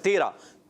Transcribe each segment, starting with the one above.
13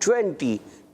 20,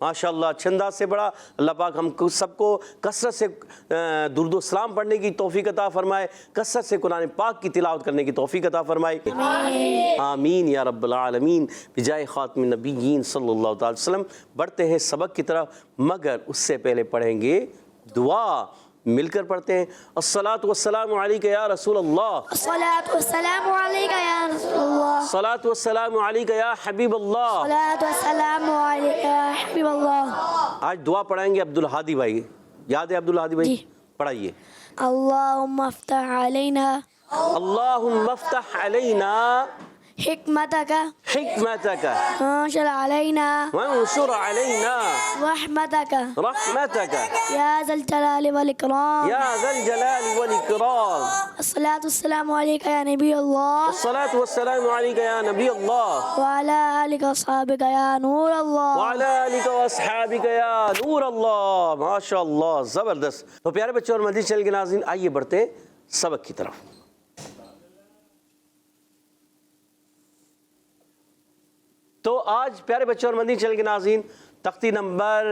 ماشاءاللہ اچھے انداز سے پڑھا. اللہ پاک ہم کو سب کو کثرت سے درود و سلام پڑھنے کی توفیق عطا فرمائے, کثرت سے قرآن پاک کی تلاوت کرنے کی توفیق عطا فرمائے. آمین یا رب العالمین بجائے خاتم النبیین صلی اللہ تعالی وسلم. بڑھتے ہیں سبق کی طرف, مگر اس سے پہلے پڑھیں گے دعا. مل کر پڑھتے ہیں. الصلاۃ والسلام علیک یا رسول اللہ, الصلاة والسلام عليك يا رسول الله, الصلاۃ والسلام علیک یا حبیب اللہ. الصلاة والسلام عليك يا حبيب الله. آج دعا پڑھائیں گے عبدالہادی بھائی. یاد ہے عبدالہادی بھائی؟ جی. پڑھائیے. اللهم افتح علينا اللہم افتح علینا حکمتك حکمتک وانشر علينا وانشر علینا رحمتك رحمتک يا ذا الجلال والإكرام. یا ذا الجلال والاکرام. الصلاة والسلام عليك يا نبي الله الصلاۃ والسلام علیک یا نبی اللہ وعلى آلك وصحبك يا نور الله. وعلی آلک واصحابک یا نور اللہ. ماشاء اللہ زبردست. تو پیارے بچوں اور مدنی چینل کے ناظرین, آئیے بڑھتے ہیں سبق کی طرف. تو آج پیارے بچوں اور مدنی چینل کے ناظرین تختی نمبر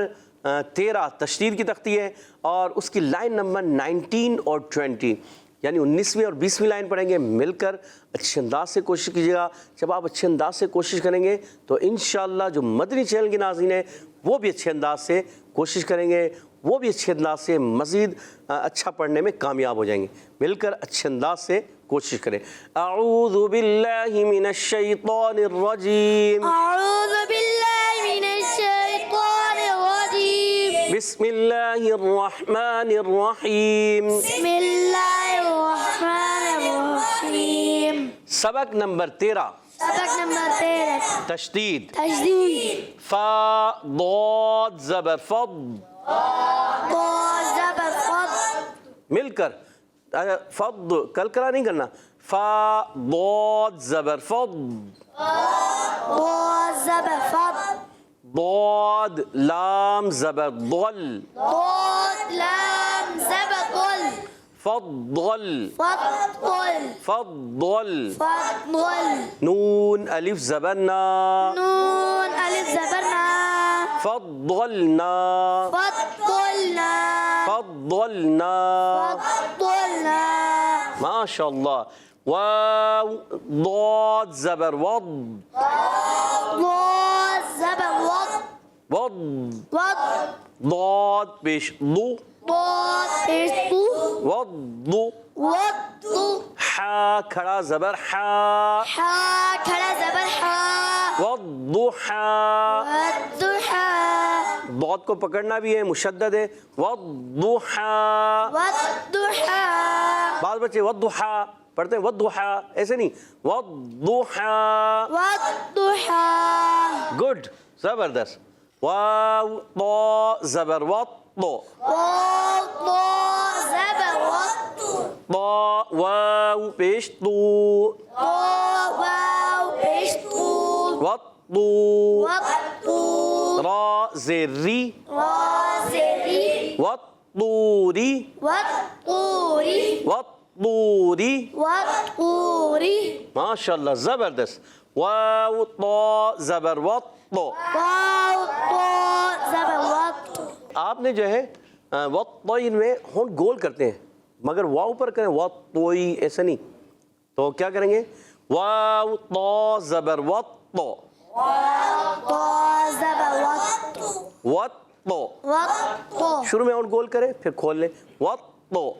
13 تشدید کی تختی ہے, اور اس کی لائن نمبر 19 اور 20 یعنی 19ویں اور 20ویں لائن پڑھیں گے. مل کر اچھے انداز سے کوشش کیجیے گا. جب آپ اچھے انداز سے کوشش کریں گے تو انشاءاللہ جو مدنی چینل کے ناظرین ہیں وہ بھی اچھے انداز سے کوشش کریں گے, وہ بھی اچھے انداز سے مزید اچھا پڑھنے میں کامیاب ہو جائیں گے. مل کر اچھے انداز سے کوشش کریں. اعوذ باللہ من الشیطان الرجیم, أعوذ بالله من الشيطان الرجيم, بسم اللہ الرحمن الرحیم. بسم الله الرحمن الرحيم. سبق نمبر 13 سبق نمبر 13 تشدید. تجدید. فا ضاد زبر فض. ضاد زبر فض. مل کر فض کلکلا نہیں کرنا. فا ضاد زبر فض. ضاد زبر فض. ضاد لام زبر ضل. ضاد لام زبر ضل. فضل فضل. فضل. فضل. نون الف زبر نا. نون ألف زبر نا. فضلنا فضلنا. فضلنا. فضلنا. ما شاء الله. واو ضاد زبر وض. ضاد زبر وض. وض. وض. ضاد پیش ضو. ضاد پیش ضو. وض. وض. حا کھڑا زبر حا. حا کھڑا زبر حا. والضحى. والضحى. ضاد کو پکڑنا بھی ہے, مشدد ہے. والضحى. والضحى. بعض بچے والضحى پڑھتے ہیں والضحى, ایسے نہیں. والضحى. والضحى. گڈ زبردست. واو طا زبر وط. واو ضاد زبر وض. طا واو پیش طو. واو پیش طو. وطو. وطو. را زری. را زری. وطوری. والطور. وطوری. والطور. ماشاءاللہ زبردست. واو طا زبر وط. واو طا زبر وط. آپ نے جو ہے وطین میں ہونٹ گول کرتے ہیں, مگر واو پر کریں وطوئی ایسا نہیں. تو کیا کریں گے؟ واو طا زبر وط. طا زبر وط. وط. وط. شروع میں ہونٹ گول کریں پھر کھول لیں. وط. وط.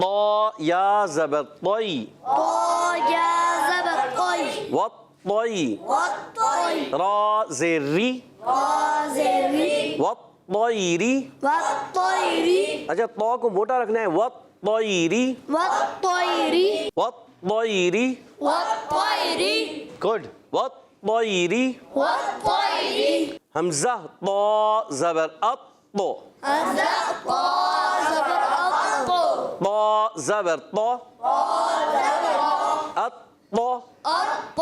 طا یا زبر طی. طا یا زبر طی. وطی. والطي. را زری. را زری. وطیری. والطير. اچھا طا کو موٹا رکھنا ہے. وطیری. والطير. وطیری. والطير. گڈ. وطیری. والطير. حمزہ طا زبر اط. همزة طا زبر أط. طا زبر طا. اط. الط.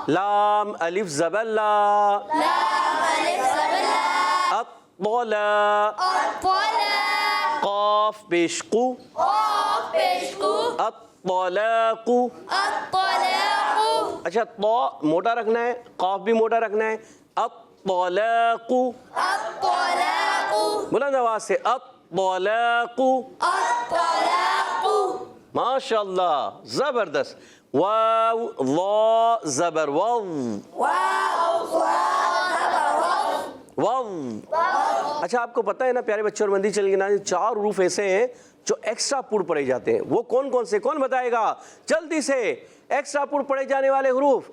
لام الف زبر لا. لام ألف زبر لا. اطلع. الطلاق. قاف پیش قو. قاف پیش قو. الطلاق. الطلاق. اچھا طا موٹا رکھنا ہے, قاف بھی موٹا رکھنا ہے. الطلاق. الطلاق بلند آواز سے الطلاق. الطلاق ماشاء اللہ زبردست. واو ضا زبر واو. واو. اچھا آپ کو پتہ ہے نا پیارے بچوں اور مندی چل کے نا 4 حروف ایسے ہیں جو ایکسٹرا پور پڑھے جاتے ہیں. وہ کون کون سے کون بتائے گا جلدی سے؟ ایکسٹرا پور پڑھے جانے والے حروف.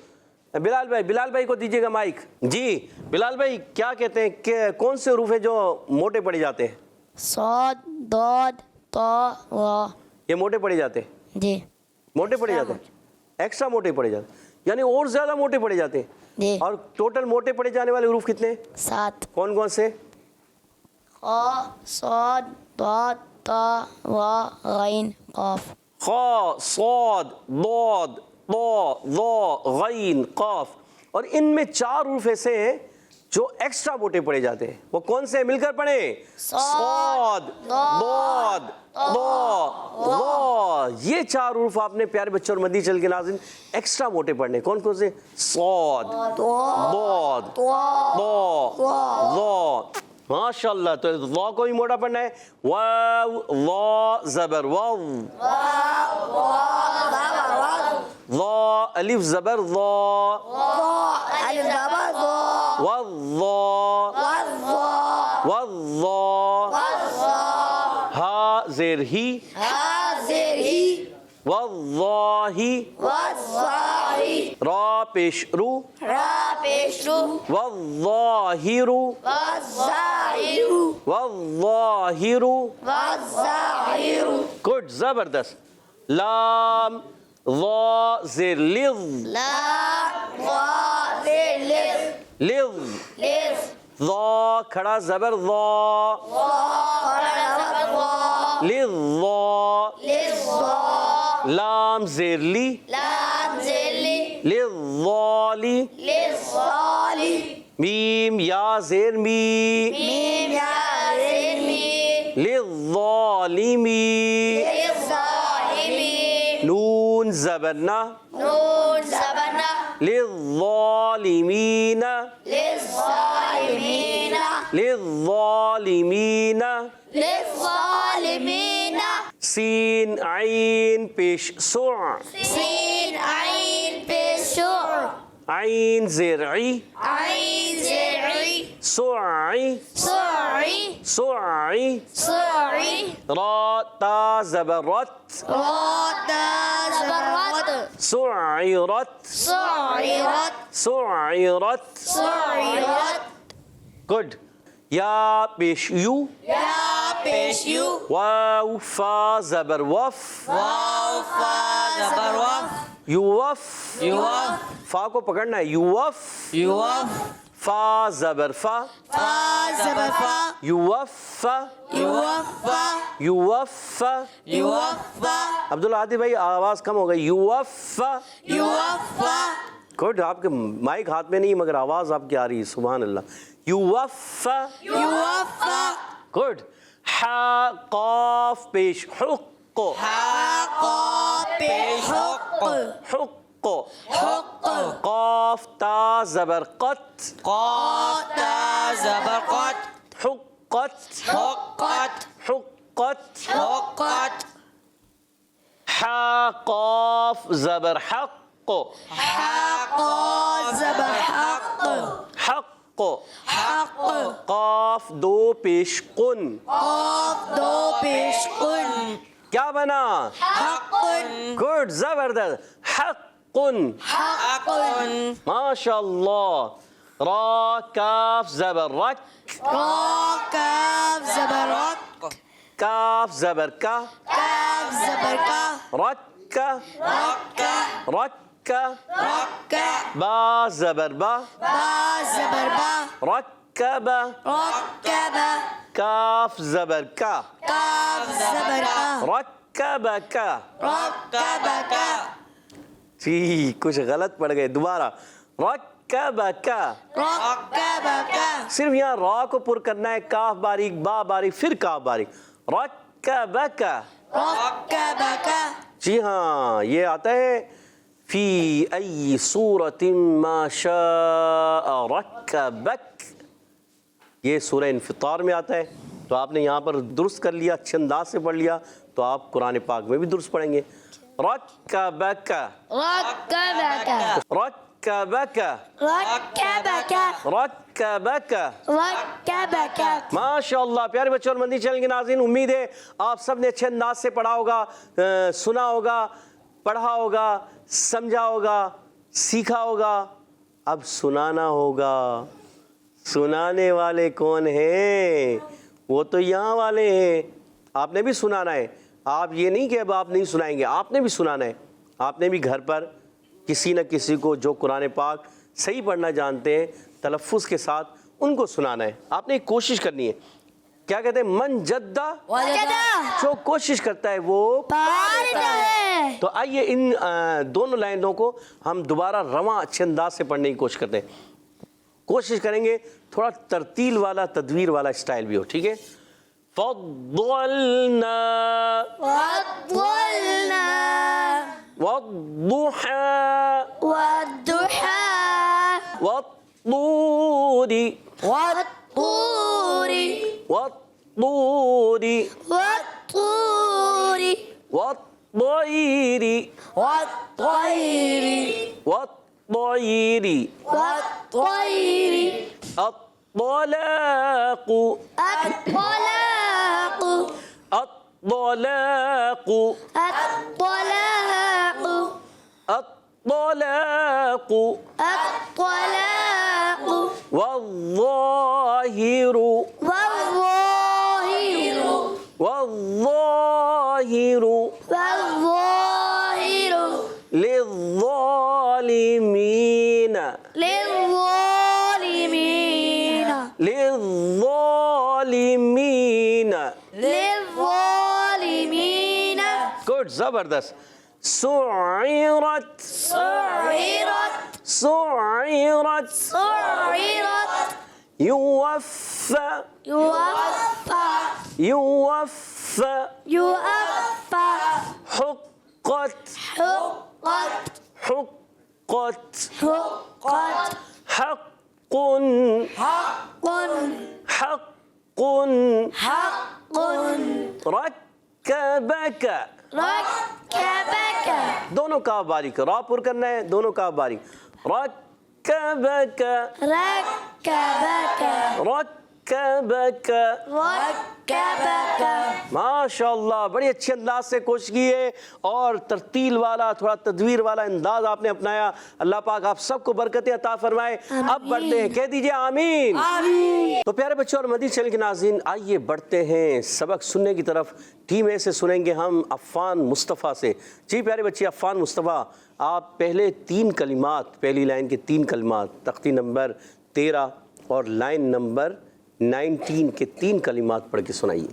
بلال بھائی کو دیجیے گا مائک. جی بلال بھائی کیا کہتے ہیں کہ کون سے حروف ہیں جو موٹے پڑھے جاتے ہیں؟ صاد ضاد طا وا. یہ موٹے پڑھے جاتے ہیں. جی موٹے پڑھے جاتے ہیں. ایکسٹرا موٹے پڑھے جاتے ہیں یعنی اور زیادہ موٹے پڑھے جاتے ہیں. جی اور ٹوٹل موٹے پڑھے جانے والے حروف کتنے ہیں؟ 7 کون کون سے؟ خا صاد ضاد طا وا غین قاف. خا صاد ضاد طا ظا غین قاف. اور ان میں 4 حروف ایسے ہیں جو ایکسٹرا موٹے پڑھے جاتے ہیں. وہ کون سے ہیں؟ مل کر پڑھیں. صاد ضاد ضا ظا. یہ 4 حروف آپ نے پیارے بچوں اور مدنی چل کے ناظرین ایکسٹرا موٹے پڑھنے. کون کون سے؟ صاد ضاد ضا ظا. ماشاء اللہ. تو ضا کو بھی موٹا پڑھنا ہے. واو ضا زبر واو. ضا الف زبر ضا. الف زبر ضا والضا والضا. ہا زیر ہی. حاضر ہی والضاہی. والظاہر را پیش رو. را پیش رو والظاہر والظاہر والظاہر. والظاہر. گڈ زبردست. لام ضا زیر لظ. لا ضا لف لظ. لف ضا کھڑا زبر ضا. لظا. للظا لام زیر لی. لام زلی للظالی. للظالی میم یا زیر می. میم یا زیر می للظالمی. للظالمی نون زبرنا. نون زبرنا للظالمین. للظالمین للظالمین. للظالمین. سین عین پیش سع. سین عین پیشع عین زرعی. عین زرعی سعی. سعی سعی. سعی را تا زبرت. رات زبرت سعرت. صعرت سعرت. صعرت. گڈ. یا پیش یو. یا پیش یو واو فا زبر وف. واو فا زبر وف یوف. یوف فا کو پکڑنا ہے. یوف. یوف فا زبر فا. فا زبر فا یوف. یوف یوف. یوف عبدالعادی بھائی آواز کم ہو گئی. یوف. یوف گڈ. آپ کے مائک ہاتھ میں نہیں مگر آواز آپ کی آ رہی ہے. سبحان اللہ. یوف. یوف گڈ. حا قاف پیش حق. حق پیش حق حق. حق قاف تا زبر قط. قات زبر قات حقت. حقت حقت. حقت. حا قاف زبر حق. حق زبر حق حق. حق قاف دو پیش قن. قاف دو پیش قن کیا بنا؟ حق گڈ زبردست. حق. حق ماشاء اللہ. را کاف زبر رک. را کاف زبر رک کاف زبر کا. کاف زبر کا رک. رک رک. رک با زبر با. با زبر با رکب. رکب کاف زبر کا. کاف زبر کا رکبک. رکبک جی کچھ غلط پڑ گئے. دوبارہ. رکبک. رکبک صرف یہاں را کو پر کرنا ہے. کاف باریک با باریک پھر کاف باریک. رکبک. رکبک جی ہاں یہ آتا ہے فی ای صورت ما شاء رکبک، یہ سورہ انفطار میں آتا ہے، تو آپ نے یہاں پر درست کر لیا، اچھے انداز سے پڑھ لیا، تو آپ قرآن پاک میں بھی درست پڑھیں گے. رکبک ركبك رکبک ركبك رکبک. ركبك. ماشاء اللہ. پیارے بچوں اور مدنی چینل کے ناظرین، امید ہے آپ سب نے اچھے انداز سے پڑھا ہوگا، سنا ہوگا، پڑھا ہوگا، سمجھا ہوگا، سیکھا ہوگا. اب سنانا ہوگا. سنانے والے کون ہیں؟ وہ تو یہاں والے ہیں. آپ نے بھی سنانا ہے. آپ یہ نہیں کہ اب آپ نہیں سنائیں گے، آپ نے بھی سنانا ہے. آپ نے بھی گھر پر کسی نہ کسی کو جو قرآن پاک صحیح پڑھنا جانتے ہیں تلفظ کے ساتھ ان کو سنانا ہے. آپ نے ایک کوشش کرنی ہے. کیا کہتے ہیں؟ من جدہ، وجد جو کوشش کرتا ہے وہ پاتا ہے. تو آئیے ان دونوں لائنوں کو ہم دوبارہ رواں اچھے انداز سے پڑھنے کی کوشش کرتے ہیں. کوشش کریں گے تھوڑا ترتیل والا، تدویر والا اسٹائل بھی ہو. ٹھیک ہے؟ فضلنا وضلنا والضحى والضحى والطور والطور والطور والطور والطير والطير والطير والطير الطلاق الطلاق الطلاق الطلاق الطلاق الطلاق والظاهر والظاهر والظاهر والظاهر للظالمين للظالمين للظالمين. للظالمين. گڈ، زبردست. سعرت سعرت سعرت سعرت يوفى يوفى يوفى يوفى حقت حقت حقت حقت حق حق حق حق رکبک. ركبك دونوں کا باریک را پر کرنا ہے، دونوں کا باریک. رکبک ركبك رکبک. ركبك. ماشاء اللہ، بڑی اچھے انداز سے کوشش کی ہے اور ترتیل والا، تھوڑا تدویر والا انداز آپ نے اپنایا. اللہ پاک آپ سب کو برکتیں عطا فرمائے. اب بڑھتے ہیں، کہہ دیجئے آمین. تو پیارے بچوں اور مدنی چینل کے ناظرین، آئیے بڑھتے ہیں سبق سننے کی طرف. ٹیم اے سے سنیں گے ہم عفان مصطفیٰ سے. جی پیارے بچے، عفان مصطفیٰ، آپ پہلے 3 کلمات، پہلی لائن کے 3 کلمات، تختی نمبر 13 اور لائن نمبر 19 کے 3 کلمات پڑھ کے سنائیے.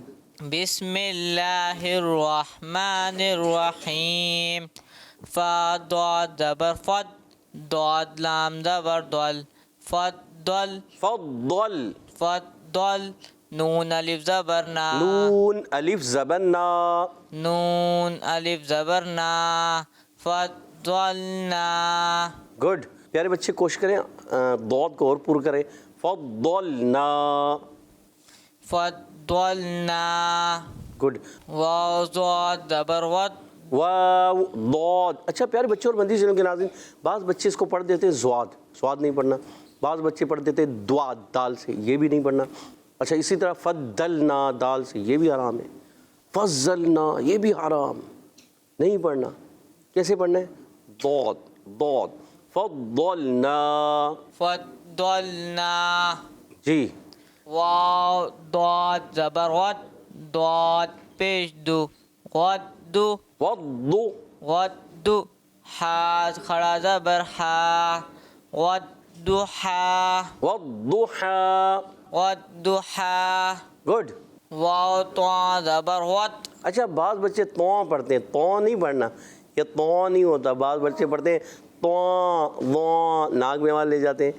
بسم اللہ الرحمن الرحیم. فا ضاد زبر فد، ضاد لام زبر دل، فضل فضل. فضل. نون الف زبر نا، نون الف زبر نا. نون الف زبر نا. فضلنا. گڈ. پیارے بچے کوشش کریں ضاد کو اور پر کریں. فضلنا. فضلنا. گڈ. واو ضاد زبر ود، واو ضاد. اچھا پیارے بچوں اور مدنی چینل کے ناظرین، بعض بچے اس کو پڑھ دیتے ہیں زواد، سواد نہیں پڑھنا. بعض بچے پڑھ دیتے ہیں دواد، دال سے، یہ بھی نہیں پڑھنا. اچھا اسی طرح فضلنا، دال سے، یہ بھی حرام ہے. فضلنا، یہ بھی حرام، نہیں پڑھنا. کیسے پڑھنا ہے؟ ضاد ضاد. فضلنا. فضلنا. جی. واو ضاد زبر ود، ضاد پیش دو، غد وضو. غد. حا کھڑا زبر حا، والضحى والضحى. والضحى. گڈ. واو طا زبر ود. اچھا بعض بچے تو پڑھتے ہیں، تو نہیں پڑھنا، یہ تو نہیں ہوتا. بعض بچے پڑھتے ہیں تو، وہ ناک میں آواز لے جاتے ہیں.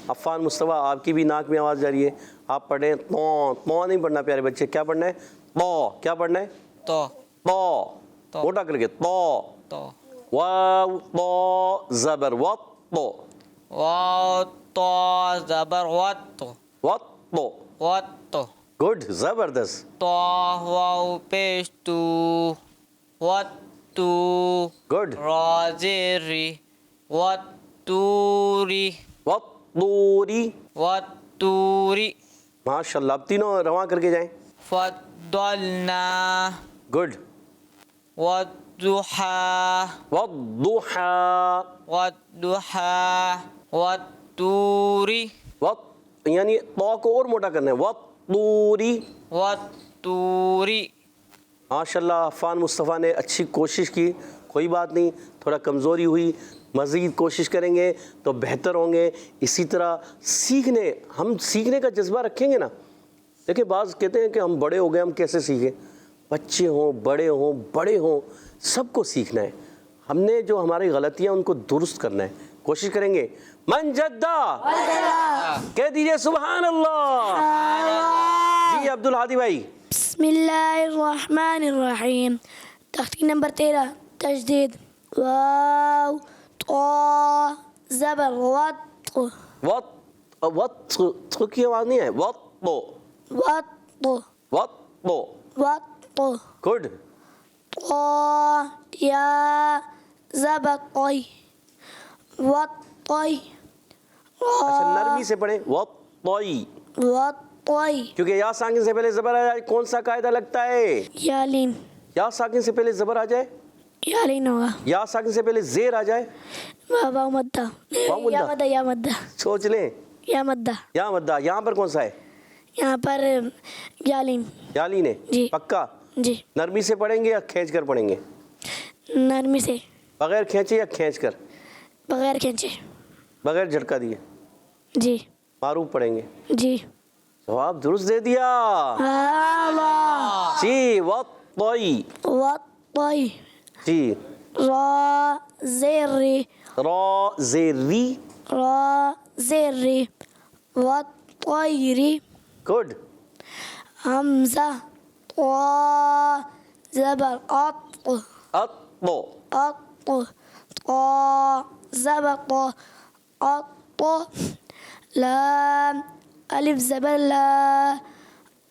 عفان مصطفیٰ، آپ کی بھی ناک میں آواز جا رہی ہے، آپ پڑھیں تو نہیں پڑھنا. پیارے بچے کیا پڑھنا ہے؟ تو. کیا پڑھنا ہے؟ تو تو. موٹا کر کے تو. تو. واو طا زبر وط واو طا زبر وط وط وط گڈ زبردست طا واو پیش تو وط تو گڈ را زیر ری وط توری وط طوری وط توری ماشاء اللہ. اب تینوں رواں کر کے جائیں. فضلنا گڈ. والضحى والضحى والضحى والطور وط یعنی طا کو اور موٹا کرنا ہے. والطوری. والطور. ماشاء اللہ عفان مصطفیٰ نے اچھی کوشش کی. کوئی بات نہیں, تھوڑا کمزوری ہوئی, مزید کوشش کریں گے تو بہتر ہوں گے. اسی طرح ہم سیکھنے کا جذبہ رکھیں گے نا. دیکھیں بعض کہتے ہیں کہ ہم بڑے ہو گئے, ہم کیسے سیکھیں؟ بچے ہوں بڑے ہوں سب کو سیکھنا ہے. ہم نے جو ہماری غلطیاں ان کو درست کرنا ہے, کوشش کریں گے. من جدہ کہہ دیجئے سبحان اللہ. جی عبد الحادی بھائی. بسم اللہ الرحمن الرحیم. تختی نمبر 13 تجدید. واو طا زبر وط وط کی آواز نہیں ہے. وط وط وط گڈ. طا یا زبر طی وطی. اچھا نرمی سے پڑھیں. وطی وطی. کیونکہ یا ساکن سے پہلے زبر آ جائے کون سا قاعدہ لگتا ہے؟ یالین. یا ساکن سے پہلے زبر آ جائے, یالین ہوگا. یا ساکن سے پہلے زیر آ جائے, واو مدہ. یا مدہ یا مدہ سوچ لیں. یا مدہ. یا مدہ یہاں پر کون سا ہے؟ یہاں پر یالین. یالین ہے. جی. پکا. جی. نرمی سے پڑھیں گے یا کھینچ کر پڑھیں گے؟ نرمی سے. بغیر کھینچے یا کھینچ کر؟ بغیر کھینچے. بغیر جھٹکا دیے. جی. معروف پڑھیں گے. جی. جواب درست دے دیا. اللہ. جی وطی. وطی. جی را زیری. را زیری. را زیری وطیری. گڈ. حمزہ طا زبر اط اطو. اط طا زبر طا اط. لام الف زبر لا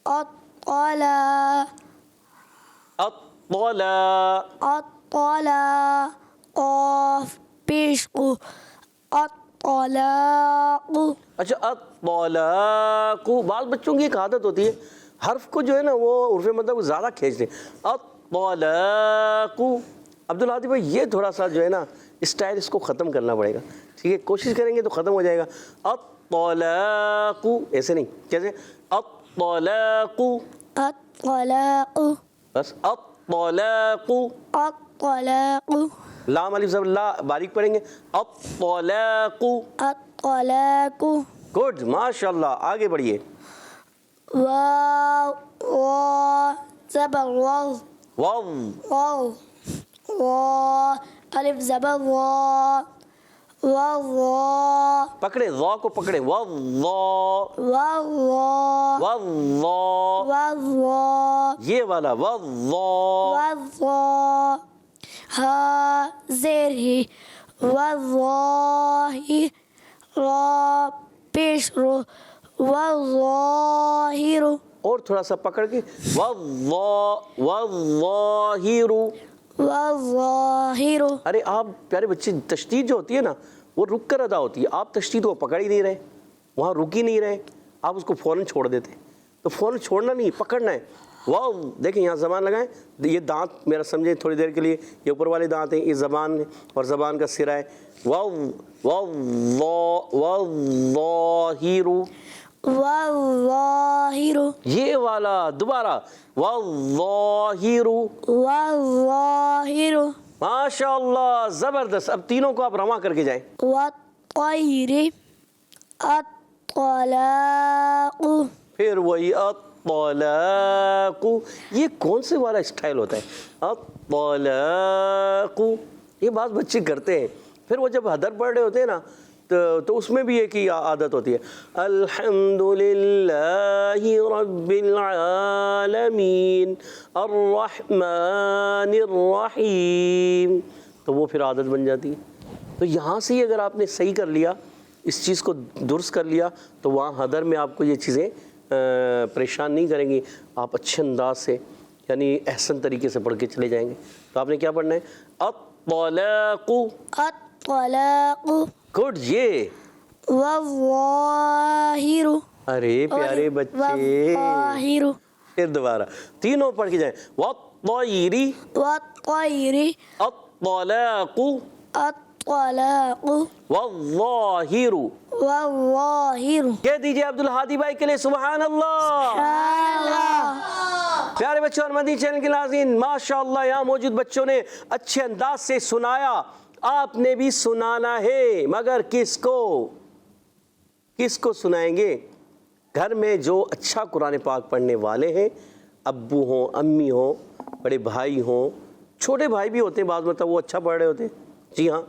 اطلا. اطلا. اطلا. قاف پیش قو اطلاق. اچھا اطلاق. بعض بچوں کی ایک عادت ہوتی ہے حرف کو جو ہے نا وہ عرف مطلب زیادہ کھینچتے ہیں. اطلاق. عبدالحادی بھائی یہ تھوڑا سا جو ہے نا اسٹائل اس کو ختم کرنا پڑے گا. ٹھیک ہے, کوشش کریں گے تو ختم ہو جائے گا. اطلاق ایسے نہیں, کیسے؟ اطلاق. اطلاق. بس اطلاق. اطلاق. لام الف زبر لا باریک پڑھیں گے. اطلاق. اطلاق. گڈ ماشاء اللہ. آگے بڑھیے. واو وا زبر واو. واو. واو. وا الف زبر وا. واو. پکڑے ضا کو پکڑے. واو. واو. واو. واو. یہ والا واو. واو. ہا زیر ہی. والظاہر. را پیش رو. والظاہر. اور تھوڑا سا پکڑ کے. والظاہر. والظاہر. ارے آپ پیارے بچے, تشدید جو ہوتی ہے نا وہ رک کر ادا ہوتی ہے. آپ تشدید کو پکڑ ہی نہیں رہے, وہاں رک ہی نہیں رہے, آپ اس کو فوراً چھوڑ دیتے. تو فوراً چھوڑنا نہیں, پکڑنا ہے. واو دیکھیں یہاں زبان لگائیں. یہ دانت میرا سمجھیں تھوڑی دیر کے لیے, یہ اوپر والے دانت ہیں, یہ زبان اور زبان کا سرا ہے. واو. والظاہر. والظاہر. یہ والا دوبارہ. والظاہر. والظاہر. ماشاء اللہ زبردست. اب تینوں کو آپ رواں کر کے جائیں. والطیر. الطلاق. پھر وہی الطلاق. یہ کون سے والا اسٹائل ہوتا ہے الطلاق؟ یہ بعض بچے کرتے ہیں. پھر وہ جب حدر پڑھ رہے ہوتے ہیں نا تو اس میں بھی ایک ہی عادت ہوتی ہے. الحمدللہ رب العالمین الرحمن الرحیم تو وہ پھر عادت بن جاتی ہے. تو یہاں سے ہی اگر آپ نے صحیح کر لیا, اس چیز کو درست کر لیا, تو وہاں حضر میں آپ کو یہ چیزیں پریشان نہیں کریں گی. آپ اچھے انداز سے یعنی احسن طریقے سے پڑھ کے چلے جائیں گے. تو آپ نے کیا پڑھنا ہے؟ الطلاق. الطلاق گڈ. یہ والظاہر. ارے پیارے بچے, والظاہر پھر دوبارہ تینوں پڑھ کے جائیں. والطیر. والطیر. الطلاق. الطلاق والظاہر. والظاہر. کہہ دیجئے عبدالہادی بھائی کے لیے سبحان اللہ. پیارے بچوں اور مدنی چینل کے ناظرین, ماشاءاللہ یہاں موجود بچوں نے اچھے انداز سے سنایا. آپ نے بھی سنانا ہے, مگر کس کو سنائیں گے؟ گھر میں جو اچھا قرآن پاک پڑھنے والے ہیں, ابو ہوں, امی ہوں, بڑے بھائی ہوں, چھوٹے بھائی بھی ہوتے ہیں بعض مرتبہ وہ اچھا پڑھ رہے ہوتے ہیں, جی ہاں,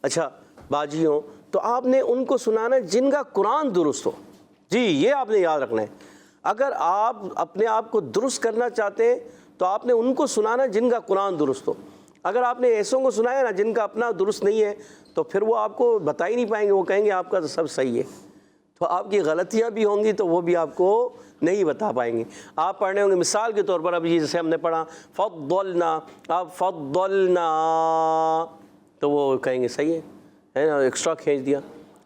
اچھا باجی ہوں, تو آپ نے ان کو سنانا جن کا قرآن درست ہو. جی یہ آپ نے یاد رکھنا ہے. اگر آپ اپنے آپ کو درست کرنا چاہتے ہیں تو آپ نے ان کو سنانا جن کا قرآن درست ہو. اگر آپ نے ایسوں کو سنایا نا جن کا اپنا درست نہیں ہے, تو پھر وہ آپ کو بتا ہی نہیں پائیں گے. وہ کہیں گے آپ کا تو سب صحیح ہے, تو آپ کی غلطیاں بھی ہوں گی تو وہ بھی آپ کو نہیں بتا پائیں گے. آپ پڑھنے ہوں گے مثال کے طور پر, اب یہ جیسے ہم نے پڑھا فضلنا, آپ فضلنا, تو وہ کہیں گے صحیح ہے نا, ایکسٹرا کھینچ دیا.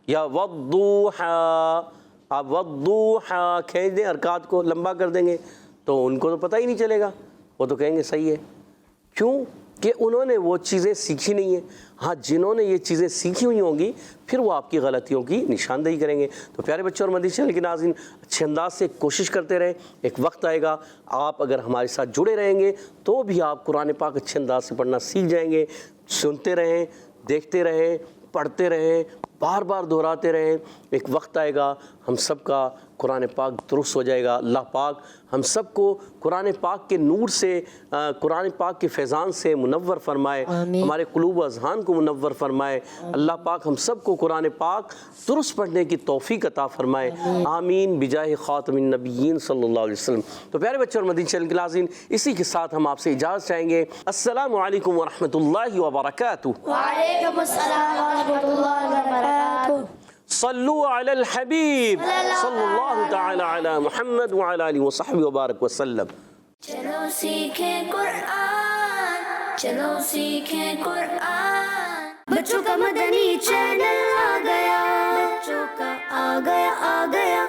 یا والضحیٰ, آپ والضحیٰ کھینچ دیں, حرکات کو لمبا کر دیں گے, تو ان کو تو پتہ ہی نہیں چلے گا, وہ تو کہیں گے صحیح ہے. کیوں کہ انہوں نے وہ چیزیں سیکھی نہیں ہیں. ہاں جنہوں نے یہ چیزیں سیکھی ہوئی ہوں گی پھر وہ آپ کی غلطیوں کی نشاندہی کریں گے. تو پیارے بچوں اور مدنی چینل کے ناظرین, اچھے انداز سے کوشش کرتے رہیں. ایک وقت آئے گا آپ اگر ہمارے ساتھ جڑے رہیں گے تو بھی آپ قرآن پاک اچھے انداز سے پڑھنا سیکھ جائیں گے. سنتے رہیں, دیکھتے رہیں, پڑھتے رہیں, بار بار دہراتے رہیں. ایک وقت آئے گا ہم سب کا قرآن پاک درست ہو جائے گا. اللہ پاک ہم سب کو قرآن پاک کے نور سے, قرآن پاک کے فیضان سے منور فرمائے, ہمارے قلوب و اذہان کو منور فرمائے. اللہ پاک ہم سب کو قرآن پاک درست پڑھنے کی توفیق عطا فرمائے. آمین بجاہ خاتم النبیین صلی اللہ علیہ وسلم. تو پیارے بچوں اور مدنی چینل کے ناظرین, اسی کے ساتھ ہم آپ سے اجازت چاہیں گے. السلام علیکم ورحمۃ اللہ وبرکاتہ. وعلیکم السلام ورحمۃ اللہ وبرکاتہ. صلو علی الحبیب صلی اللہ تعالی علی محمد وعلی آلہ وصحبہ وبارک وسلم. چلو سیکھیں قرآن, چلو سیکھیں قرآن. بچوں کا مدنی چینل آ گیا, بچوں کا آ گیا.